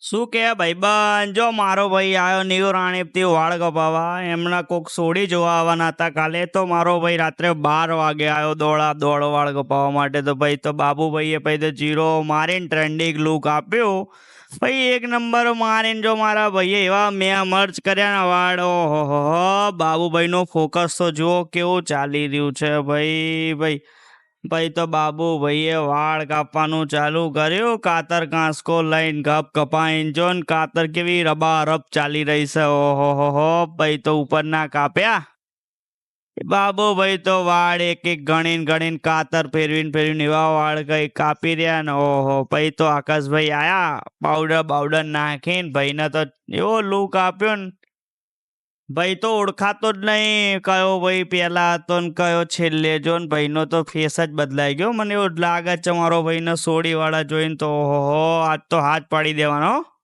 શું કે ભાઈબંધ જો મારો ભાઈ આવ્યો ન્યુ રાણીપથી વાળ કપાવા એમના કોક સોડી જોવા આવવાના હતા કાલે તો મારો ભાઈ રાત્રે 12 વાગે આવ્યો દોડ વાળ કપાવવા માટે તો ભાઈ તો બાબુભાઈએ ભાઈ તો જીરો મારીને ટ્રેન્ડિંગ લુક આપ્યો ભાઈ એક નંબર મારીને જો મારા ભાઈએ એવા મેં મર્ચ કર્યા ને વાળ ઓહો બાબુભાઈનો ફોકસ તો જુઓ કેવું ચાલી રહ્યું છે ભાઈ ભાઈ તો બાબુભાઈએ વાળ કાપવાનું ચાલુ કર્યું કાતર કાંસકો લઈને ગપ કપાઈને જો ને કાતર કેવી રબારબ ચાલી રહી છે ઓહો ભાઈ તો ઉપરના કાપ્યા બાબુભાઈ તો વાળ એક એક ગણીને કાતર ફેરવીને એવા વાળ કઈ કાપી રહ્યા ને ઓહો ભાઈ તો આકાશભાઈ આયા પાવડર નાખીને ભાઈને તો એવો લુક આપ્યો ને ભાઈ તો ઓળખાતો જ નહીં કયો ભાઈ પહેલા હતો ને કયો છેલ્લે જો ને ભાઈનો તો ફેસ જ બદલાઈ ગયો મને એવું જ લાગે છે મારો ભાઈને સોડી વાળા જોઈને તો ઓહો આજ તો હાથ પાડી દેવાનો